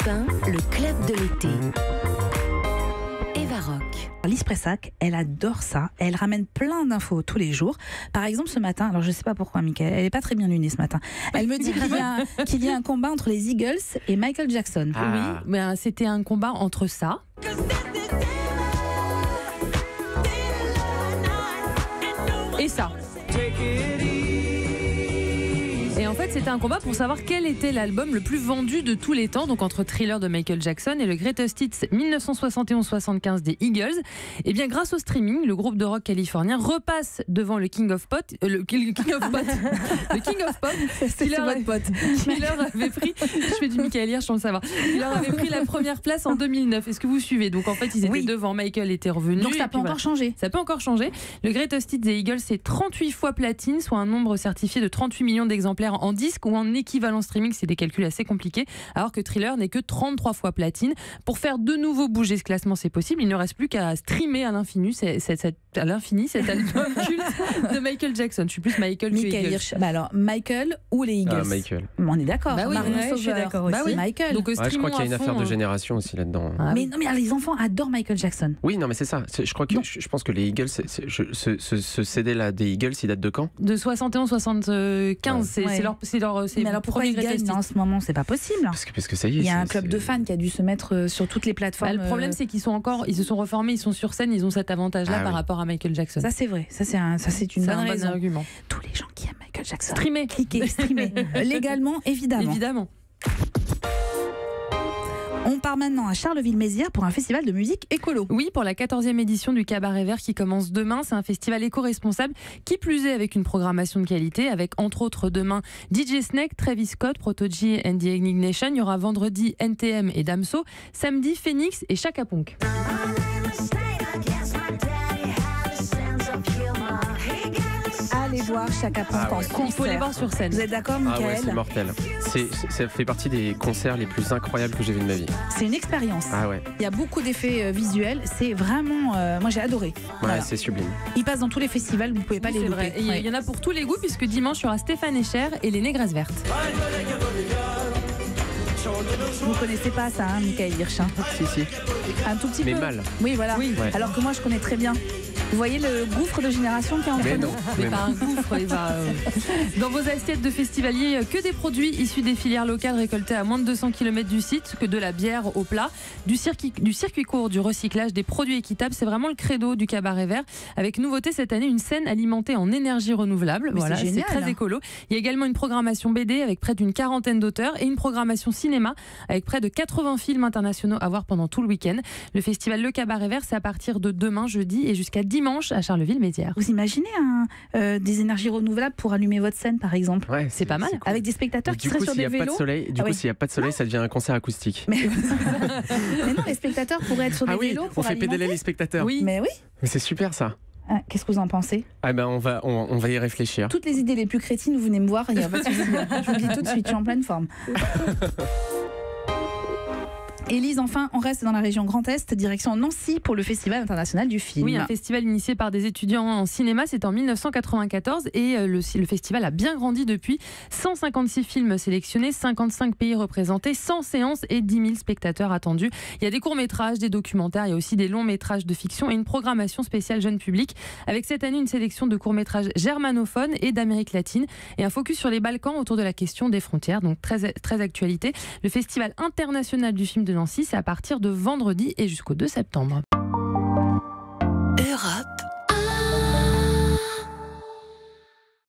Europe 1, le club de l'été. Eva Rock. Lise Pressac, elle adore ça. Elle ramène plein d'infos tous les jours. Par exemple, ce matin, alors je ne sais pas pourquoi, Mickaël, elle n'est pas très bien lunée ce matin. Elle me dit qu'il y a un combat entre les Eagles et Michael Jackson. Oui, mais c'était un combat entre ça. Et ça. Et en fait, c'était un combat pour savoir quel était l'album le plus vendu de tous les temps, donc entre Thriller de Michael Jackson et le Greatest Hits 1971-75 des Eagles. Et bien, grâce au streaming, le groupe de rock californien repasse devant le King of Pop. Le King of Pop. Thriller avait pris. Je fais du Michael Hirsch sans le savoir. Thriller avait pris la première place en 2009. Est-ce que vous suivez? Donc en fait, ils étaient devant. Michael était revenu. Donc ça peut encore changer. Ça peut encore changer. Le Greatest Hits des Eagles, c'est 38 fois platine, soit un nombre certifié de 38 millions d'exemplaires en disque ou en équivalent streaming, c'est des calculs assez compliqués, alors que Thriller n'est que 33 fois platine. Pour faire de nouveau bouger ce classement, c'est possible, il ne reste plus qu'à streamer à l'infini cet album culte de Michael Jackson. Je suis plus Michael que Eagles. Bah alors, Michael ou les Eagles? Michael. On est d'accord. Bah oui, je suis d'accord aussi. Bah oui. Michael. Donc, je crois qu'il y a une affaire de génération aussi là-dedans. Mais non, mais les enfants adorent Michael Jackson. Oui, non, mais c'est ça. Je pense que les Eagles, ce CD-là des Eagles, il date de quand? De 71-75. Mais alors pourquoi ils gagnent en ce moment? C'est pas possible. Parce que ça y est. Il y a un club de fans qui a dû se mettre sur toutes les plateformes. Le problème, c'est qu'ils se sont reformés, ils sont sur scène, ils ont cet avantage-là par rapport à Michael Jackson. Ça, c'est vrai. Ça, c'est une bonne raison. Argument. Tous les gens qui aiment Michael Jackson. Cliquez. Streamer. Légalement, évidemment. On part maintenant à Charleville-Mézières pour un festival de musique écolo. Oui, pour la 14e édition du Cabaret Vert qui commence demain. C'est un festival éco-responsable, qui plus est avec une programmation de qualité, avec entre autres demain DJ Snake, Travis Scott, Protoji and the Ignition. Il y aura vendredi NTM et Damso, samedi Phoenix et Chaka Ponk. Allez voir Chaka Ponk en concert. Il faut les voir sur scène. Vous êtes d'accord, Mickaël? Ouais, c'est mortel. Ça fait partie des concerts les plus incroyables que j'ai vus de ma vie. C'est une expérience. Ah ouais. Il y a beaucoup d'effets visuels. C'est vraiment... moi, j'ai adoré. Ouais, voilà. C'est sublime. Il passe dans tous les festivals, vous pouvez pas les louper. Et il y en a pour tous les goûts, puisque dimanche, il y aura Stéphane Echer et les Négresses Vertes. Vous connaissez pas ça, Michael Hirsch? Si. Un tout petit mais peu. Mais mal. Oui, voilà. Ouais. Alors que moi, je connais très bien. Vous voyez le gouffre de génération qui est entre nous? Mais pas un gouffre, Dans vos assiettes de festivaliers, que des produits issus des filières locales récoltés à moins de 200 km du site, que de la bière au plat, du circuit court, du recyclage, des produits équitables. C'est vraiment le credo du Cabaret Vert. Avec nouveauté cette année, une scène alimentée en énergie renouvelable. Voilà, c'est très écolo. Il y a également une programmation BD avec près d'une quarantaine d'auteurs et une programmation cinéma avec près de 80 films internationaux à voir pendant tout le week-end. Le festival Le Cabaret Vert, c'est à partir de demain jeudi et jusqu'à dimanche à Charleville-Mézières. Vous imaginez des énergies renouvelables pour allumer votre scène, par exemple? Ouais, c'est pas mal. Cool. Avec des spectateurs qui seraient sur des vélos. S'il n'y a pas de soleil, ça devient un concert acoustique. Mais non, les spectateurs pourraient être sur des vélos pour on fait pédaler les spectateurs. Oui. Mais oui. Mais c'est super ça. Qu'est-ce que vous en pensez? On va y réfléchir. Toutes les idées les plus crétines, vous venez me voir, il n'y a pas de souci. Je vous le dis tout de suite, je suis en pleine forme. Élise, enfin, on reste dans la région Grand Est, direction Nancy pour le Festival international du film. Oui, un festival initié par des étudiants en cinéma, c'est en 1994 et le festival a bien grandi depuis. 156 films sélectionnés, 55 pays représentés, 100 séances et 10 000 spectateurs attendus. Il y a des courts-métrages, des documentaires, il y a aussi des longs-métrages de fiction et une programmation spéciale jeune public avec cette année une sélection de courts-métrages germanophones et d'Amérique latine et un focus sur les Balkans autour de la question des frontières, donc très, très actualité. Le Festival international du film de Nancy, c'est à partir de vendredi et jusqu'au 2 septembre. Europe